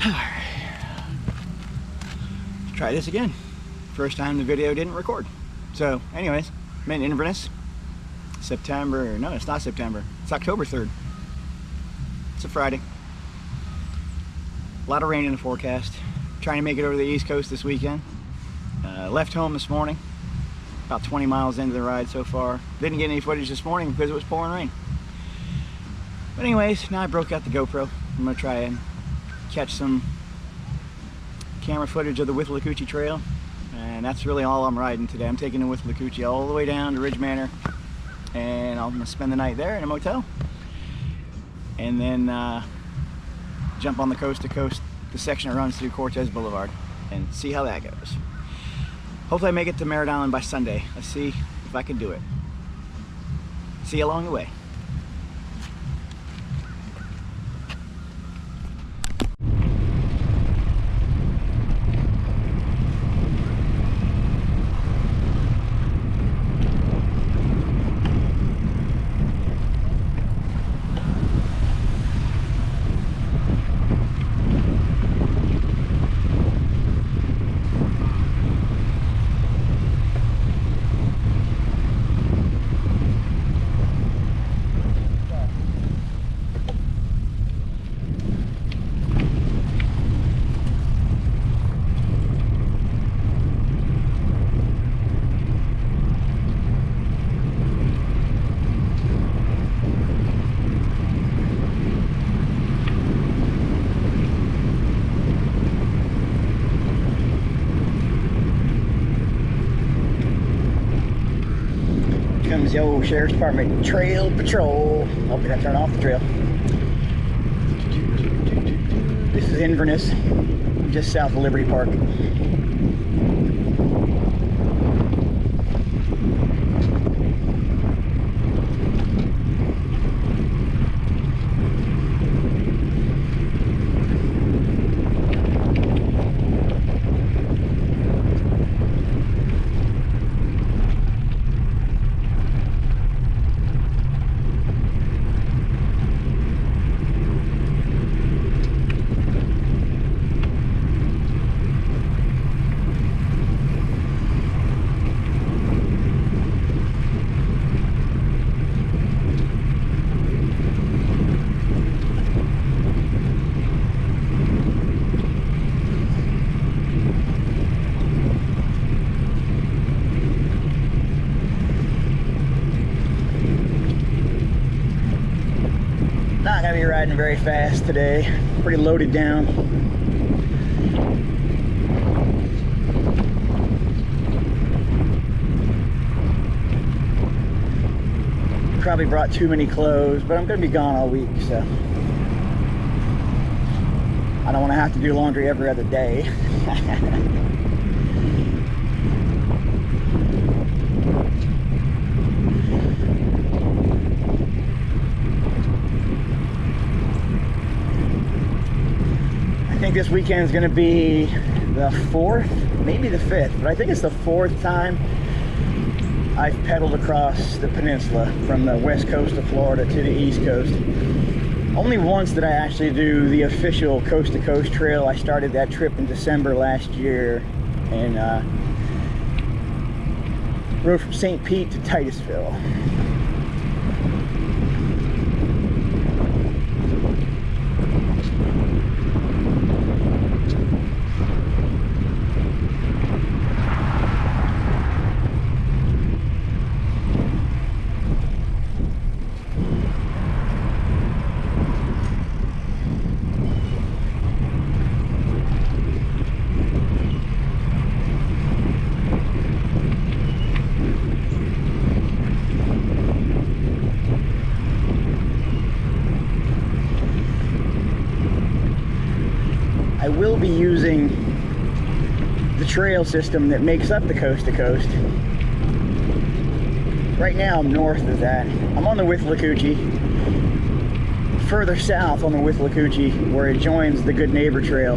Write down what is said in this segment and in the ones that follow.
Let's try this again. First time the video didn't record. So anyways, I'm in Inverness. September, no, it's not September. It's October 3rd. It's a Friday. A lot of rain in the forecast. Trying to make it over the East Coast this weekend. Left home this morning. About 20 miles into the ride so far. Didn't get any footage this morning because it was pouring rain. But anyways, now I broke out the GoPro. I'm gonna try and catch some camera footage of the Withlacoochee Trail. And that's really all I'm riding today. I'm taking the Withlacoochee all the way down to Ridge Manor. And I'm gonna spend the night there in a motel. And then jump on the coast to coast, the section that runs through Cortez Boulevard, and see how that goes. Hopefully I make it to Merritt Island by Sunday. Let's see if I can do it. See you along the way. Comes the old Sheriff's Department Trail Patrol. Oh, did I turn off the trail? This is Inverness, just south of Liberty Park. Not gonna be riding very fast today. Pretty loaded down. Probably brought too many clothes, but I'm gonna be gone all week, so I don't want to have to do laundry every other day. I think this weekend is going to be the 4th, maybe the 5th, but I think it's the 4th time I've pedaled across the peninsula from the west coast of Florida to the east coast. Only once did I actually do the official coast-to-coast trail. I started that trip in December last year and rode from St. Pete to Titusville. I will be using the trail system that makes up the coast to coast. Right now I'm north of that. I'm on the Withlacoochee. Further south on the Withlacoochee, where it joins the Good Neighbor Trail,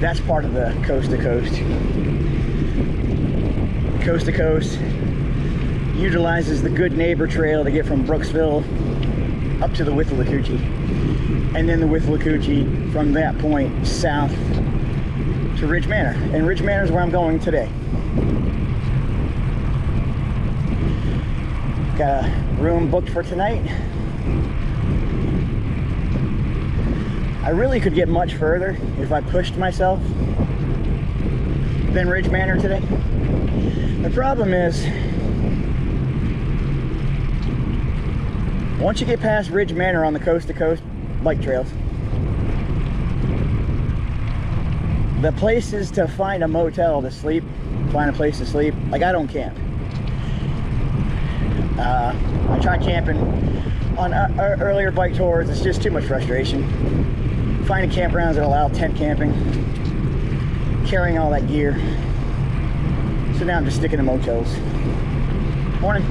that's part of the coast to coast. Coast to coast utilizes the Good Neighbor Trail to get from Brooksville up to the Withlacoochee, and then the Withlacoochee from that point south to Ridge Manor. And Ridge Manor is where I'm going today. Got a room booked for tonight. I really could get much further if I pushed myself than Ridge Manor today. The problem is, once you get past Ridge Manor on the coast-to-coast bike trails, the places to find a motel to sleep, find a place to sleep, like I don't camp. I tried camping on earlier bike tours. It's just too much frustration. Finding campgrounds that allow tent camping, carrying all that gear. So now I'm just sticking to motels. Morning.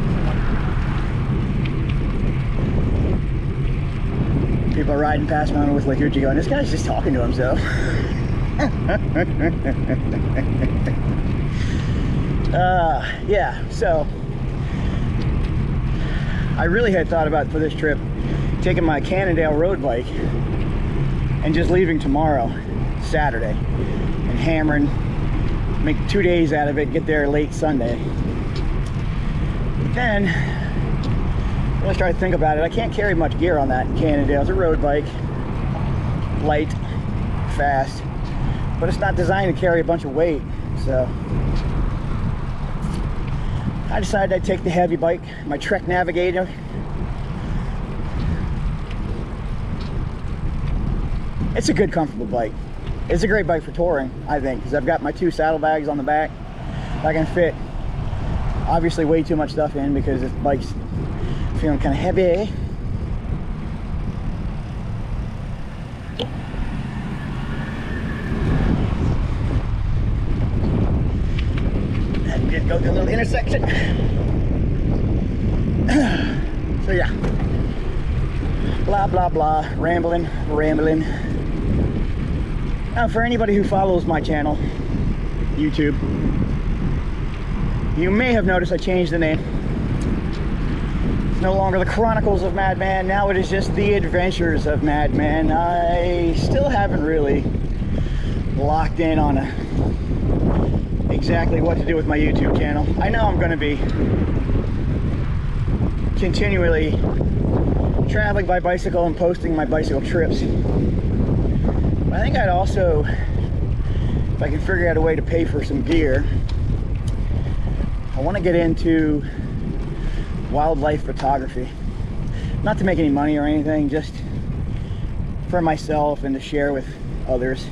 People are riding past me with Withlacoochee going, this guy's just talking to himself. Yeah, so I really had thought about for this trip taking my Cannondale road bike and just leaving tomorrow, Saturday, and hammering, make 2 days out of it, get there late Sunday. But then I really started to think about it. I can't carry much gear on that Cannondale. It's a road bike, light, fast, but it's not designed to carry a bunch of weight. So I decided I'd take the heavy bike, my Trek Navigator. It's a good, comfortable bike. It's a great bike for touring, I think, because I've got my 2 saddlebags on the back. I can fit, obviously, way too much stuff in because this bike's feeling kind of heavy. Go to a little intersection. So yeah, blah blah blah, rambling. Now for anybody who follows my channel, YouTube, you may have noticed I changed the name. It's no longer the Chronicles of Madman, now it is just the Adventures of Madman. I still haven't really locked in on exactly what to do with my YouTube channel. I know I'm going to be continually traveling by bicycle and posting my bicycle trips. But I think I'd also, if I can figure out a way to pay for some gear, I want to get into wildlife photography. Not to make any money or anything, just for myself and to share with others.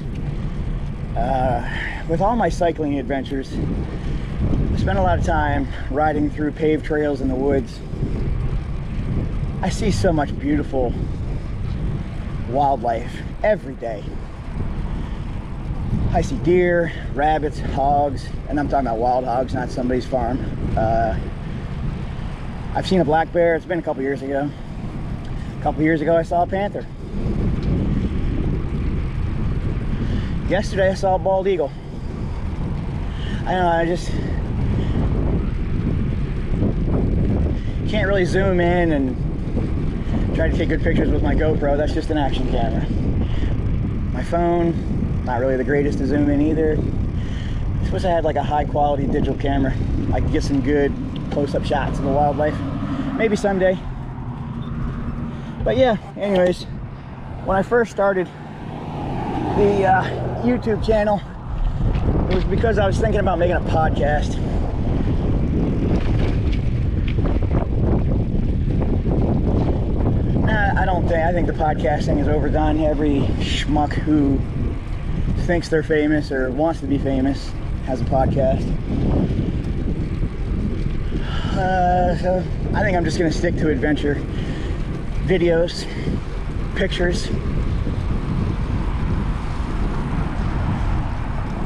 With all my cycling adventures, I spend a lot of time riding through paved trails in the woods. I see so much beautiful wildlife every day. I see deer, rabbits, hogs, and I'm talking about wild hogs, not somebody's farm. I've seen a black bear. It's been a couple years ago. A couple years ago I saw a panther. Yesterday I saw a bald eagle. I don't know, I just can't really zoom in and try to take good pictures with my GoPro. That's just an action camera. My phone, not really the greatest to zoom in either. I suppose I had like a high quality digital camera. I could get some good close-up shots of the wildlife. Maybe someday. But yeah, anyways, when I first started the YouTube channel, it was because I was thinking about making a podcast. I think the podcasting is overdone. Every schmuck who thinks they're famous or wants to be famous has a podcast. So I think I'm just going to stick to adventure videos, pictures.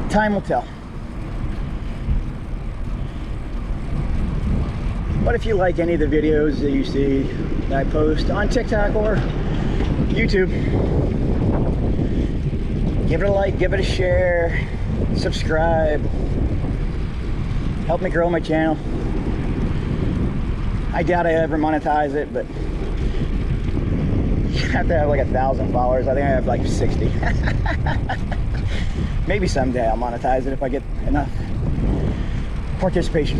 Time will tell. But if you like any of the videos that you see that I post on TikTok or YouTube, give it a like, give it a share, subscribe, help me grow my channel. I doubt I ever monetize it, but have to have like 1,000 followers. I think I have like 60. Maybe someday I'll monetize it if I get enough participation.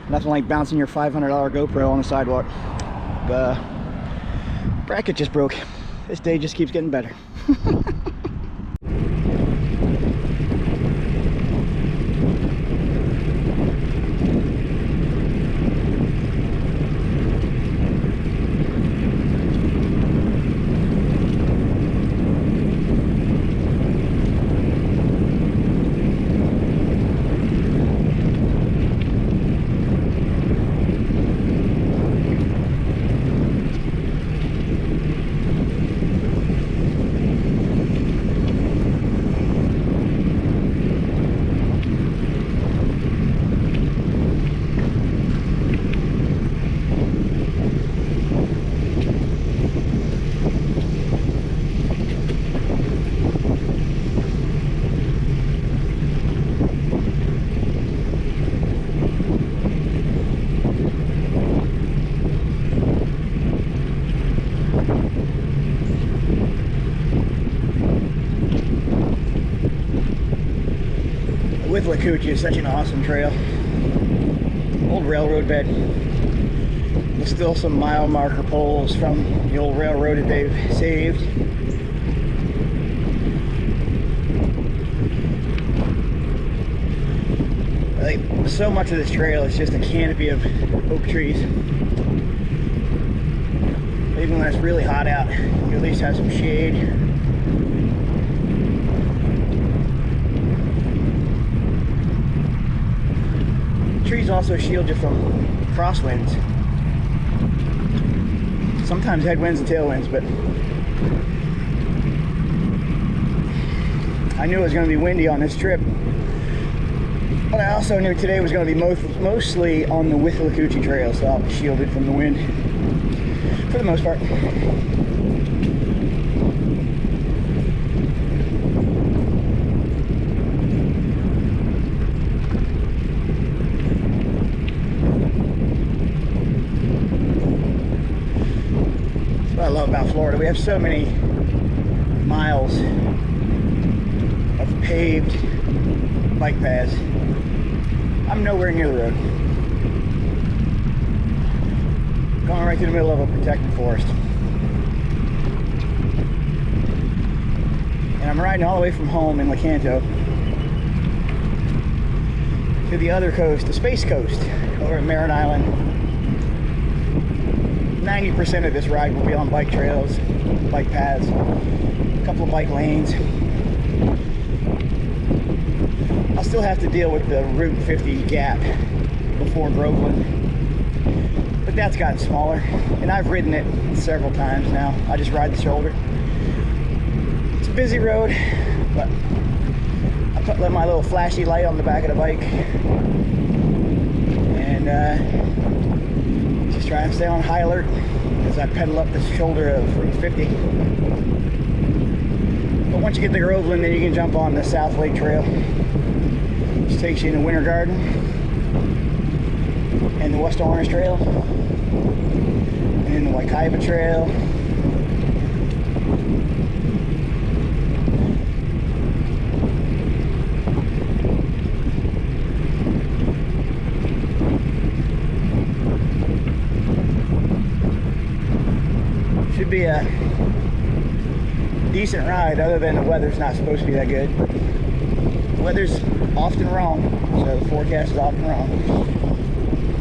Nothing like bouncing your $500 GoPro on the sidewalk. The bracket just broke. This day just keeps getting better. Lecanto is such an awesome trail. Old railroad bed. There's still some mile marker poles from the old railroad that they've saved. Like, so much of this trail is just a canopy of oak trees. Even when it's really hot out, you at least have some shade. Trees also shield you from crosswinds. Sometimes headwinds and tailwinds, but I knew it was going to be windy on this trip. But I also knew today was going to be mostly on the Lecanto trail, so I'll be shielded from the wind for the most part. I love about Florida. We have so many miles of paved bike paths. I'm nowhere near the road. Going right through the middle of a protected forest. And I'm riding all the way from home in Lecanto to the other coast, the Space Coast, over at Merritt Island. 90% of this ride will be on bike trails, bike paths, a couple of bike lanes. I'll still have to deal with the Route 50 gap before Groveland, but that's gotten smaller, and I've ridden it several times now. I just ride the shoulder. It's a busy road, but I let my little flashy light on the back of the bike, and just try and stay on high alert as I pedal up the shoulder of Route 50. But once you get to Groveland, then you can jump on the South Lake Trail, which takes you into Winter Garden and the West Orange Trail, and then the Waikaiba Trail. Should be a decent ride, other than the weather's not supposed to be that good. The weather's often wrong, so the forecast is often wrong.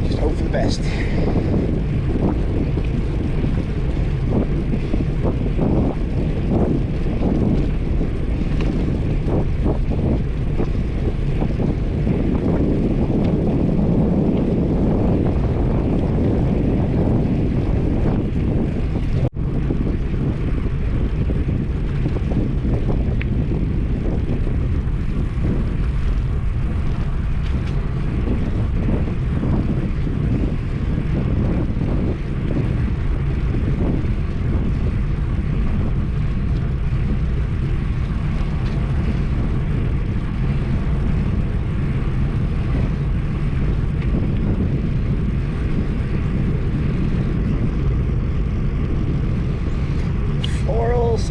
Just hope for the best.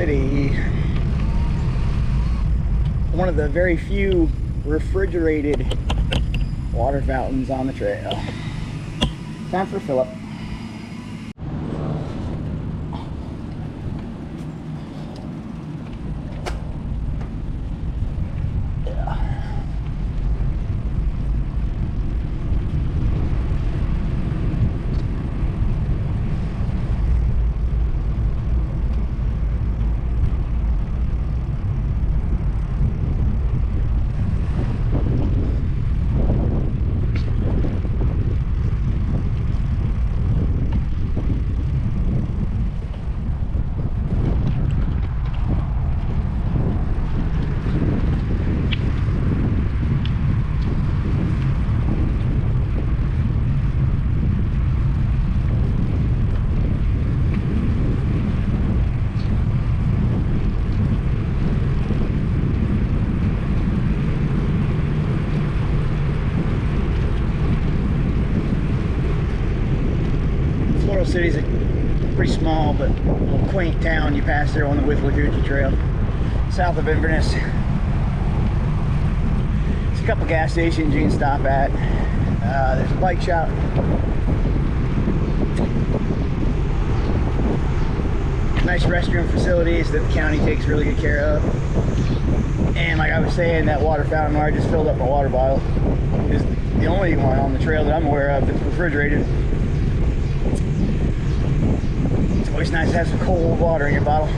City. One of the very few refrigerated water fountains on the trail. Time for fill up. City's a pretty small but little quaint town. You pass there on the Withlacoochee Trail, south of Inverness. There's a couple gas stations you can stop at. There's a bike shop. Nice restroom facilities that the county takes really good care of. And like I was saying, that water fountain where I just filled up my water bottle is the only one on the trail that I'm aware of that's refrigerated. Always nice to have some cold water in your bottle.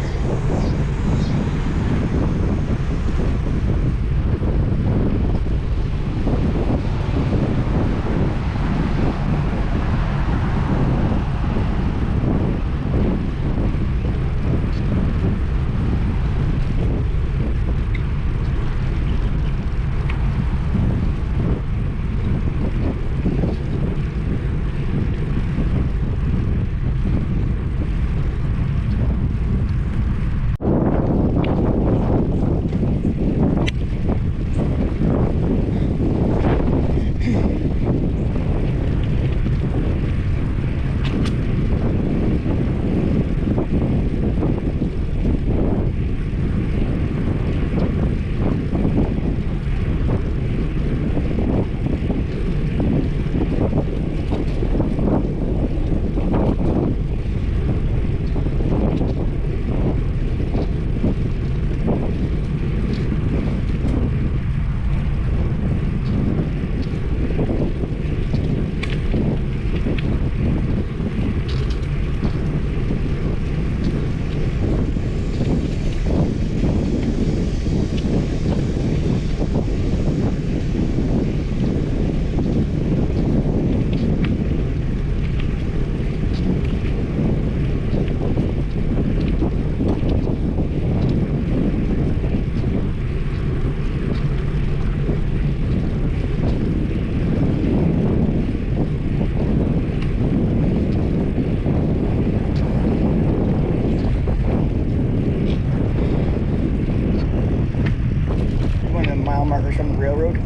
Markers from the railroad.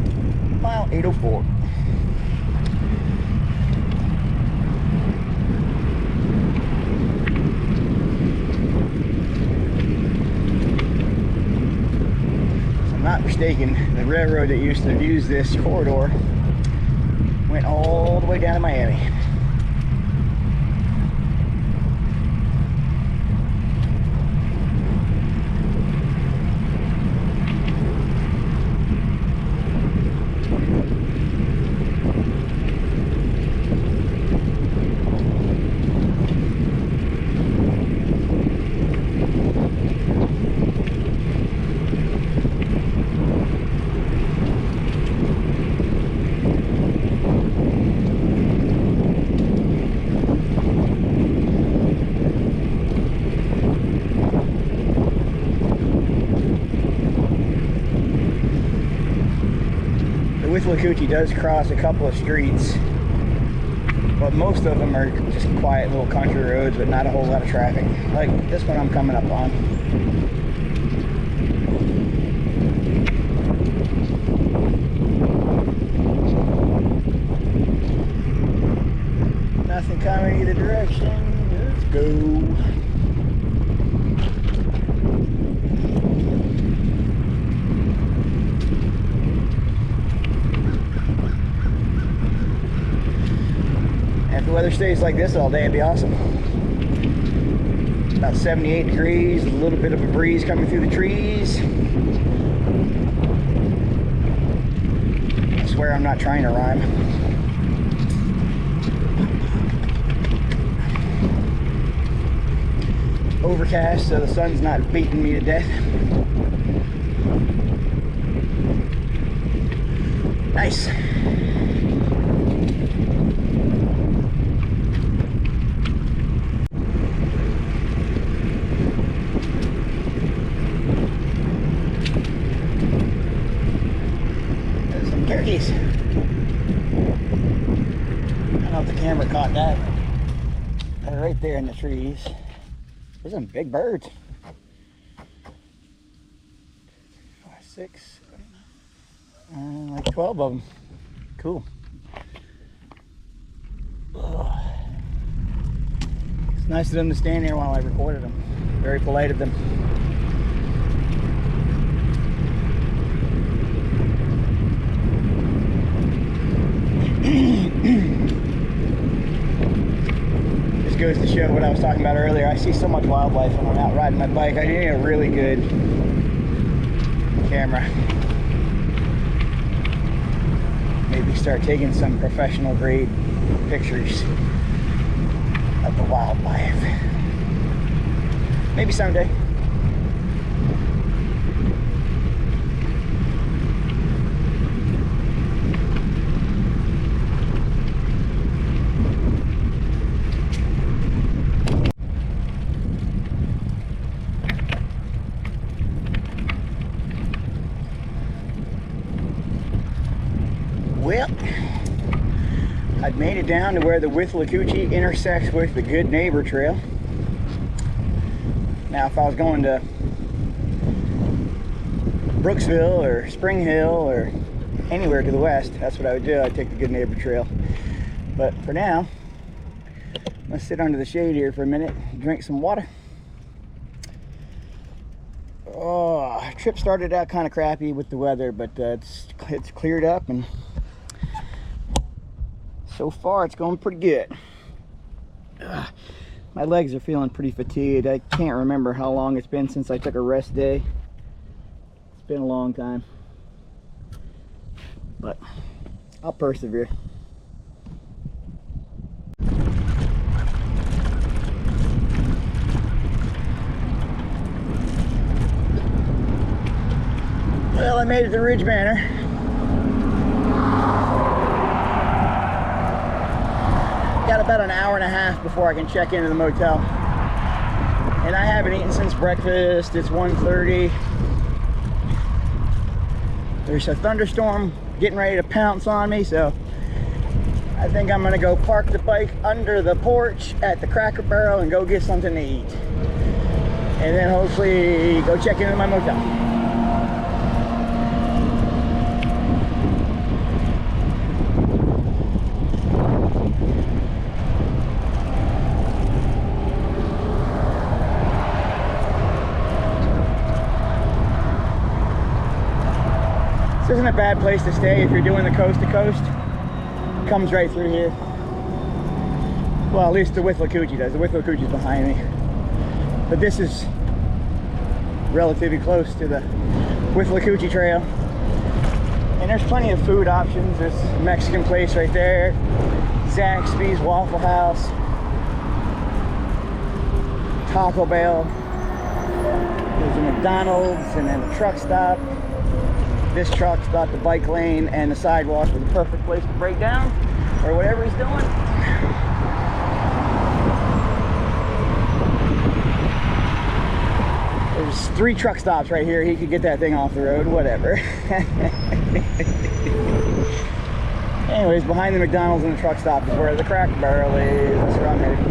Mile 804. If I'm not mistaken, the railroad that used to use this corridor went all the way down to Miami. Withlacoochee does cross a couple of streets, but most of them are just quiet little country roads with not a whole lot of traffic, like this one I'm coming up on. Nothing coming either direction. Let's go. weather stays like this all day, it'd be awesome. About 78 degrees, a little bit of a breeze coming through the trees. I swear I'm not trying to rhyme. Overcast, so the sun's not beating me to death. Nice. There's some turkeys. I don't know if the camera caught that. They're right there in the trees. There's some big birds. 5, 6, like 12 of them. Cool. Ugh. It's nice of them to stand there while I recorded them. Very polite of them. This goes to show what I was talking about earlier. I see so much wildlife when I'm out riding my bike. I need a really good camera. Maybe start taking some professional grade pictures of the wildlife. Maybe someday. Well, I've made it down to where the Withlacoochee intersects with the Good Neighbor Trail. Now, if I was going to Brooksville or Spring Hill or anywhere to the west, that's what I would do. I'd take the Good Neighbor Trail. But for now, let's sit under the shade here for a minute, drink some water. Oh, trip started out kind of crappy with the weather, but it's cleared up, and so far it's going pretty good. My legs are feeling pretty fatigued. I can't remember how long it's been since I took a rest day. It's been a long time, but I'll persevere. Well, I made it to Ridge Manor. Got about an hour and a half before I can check into the motel. And I haven't eaten since breakfast. It's 1:30. There's a thunderstorm getting ready to pounce on me, so I think I'm gonna go park the bike under the porch at the Cracker Barrel and go get something to eat. And then hopefully go check into my motel. This isn't a bad place to stay if you're doing the coast to coast. It comes right through here. Well, at least the Withlacoochee does. The Withlacoochee's behind me. But this is relatively close to the Withlacoochee Trail. And there's plenty of food options. There's a Mexican place right there. Zaxby's, Waffle House. Taco Bell. There's a McDonald's and then a truck stop. This truck's got the bike lane and the sidewalk with a perfect place to break down or whatever he's doing. There's 3 truck stops right here. He could get that thing off the road, whatever. Anyways, behind the McDonald's and the truck stop is where the Cracker Barrel is. That's where I'm headed.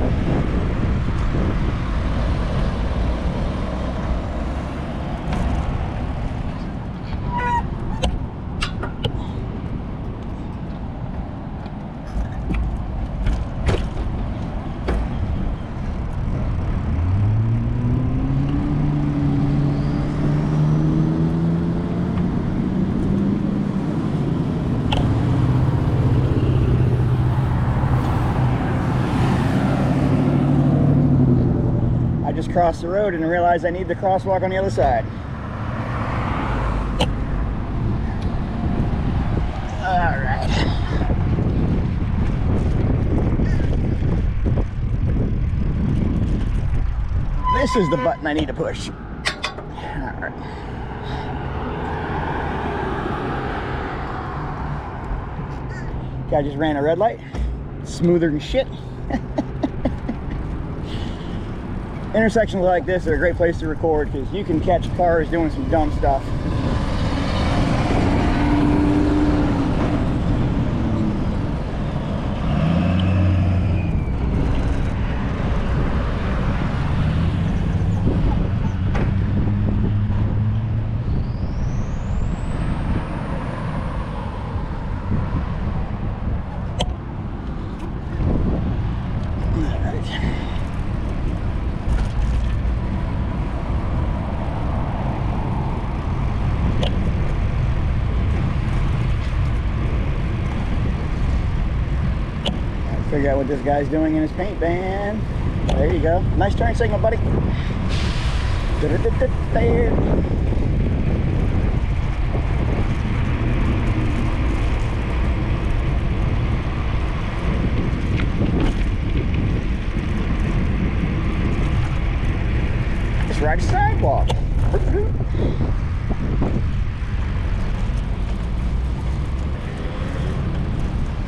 across the road and realize I need the crosswalk on the other side. All right. This is the button I need to push. All right. Guy just ran a red light. Smoother than shit. Intersections like this are a great place to record because you can catch cars doing some dumb stuff. Figure out what this guy's doing in his paint band. There you go. Nice turn signal, buddy. Just ride a sidewalk.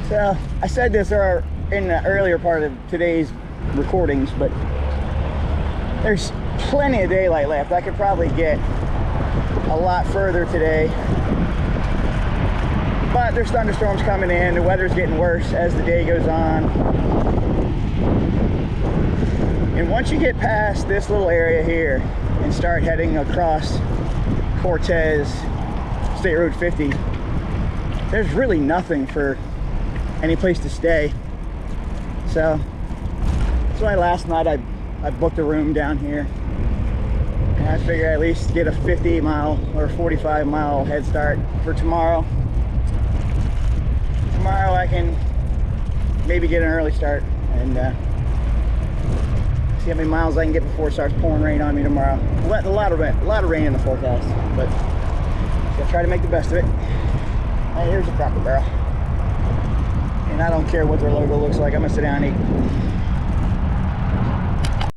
So I said this in the earlier part of today's recordings, but there's plenty of daylight left. I could probably get a lot further today, but there's thunderstorms coming in. The weather's getting worse as the day goes on, and once you get past this little area here and start heading across Cortez State Road 50, there's really nothing for any place to stay. So that's why last night I booked a room down here, and I figure I at least get a 50-mile or 45-mile head start for tomorrow. Tomorrow I can maybe get an early start and see how many miles I can get before it starts pouring rain on me tomorrow. A lot of rain in the forecast, but I'll try to make the best of it. Hey, here's a Cracker Barrel. And I don't care what their logo looks like. I'm gonna sit down and eat.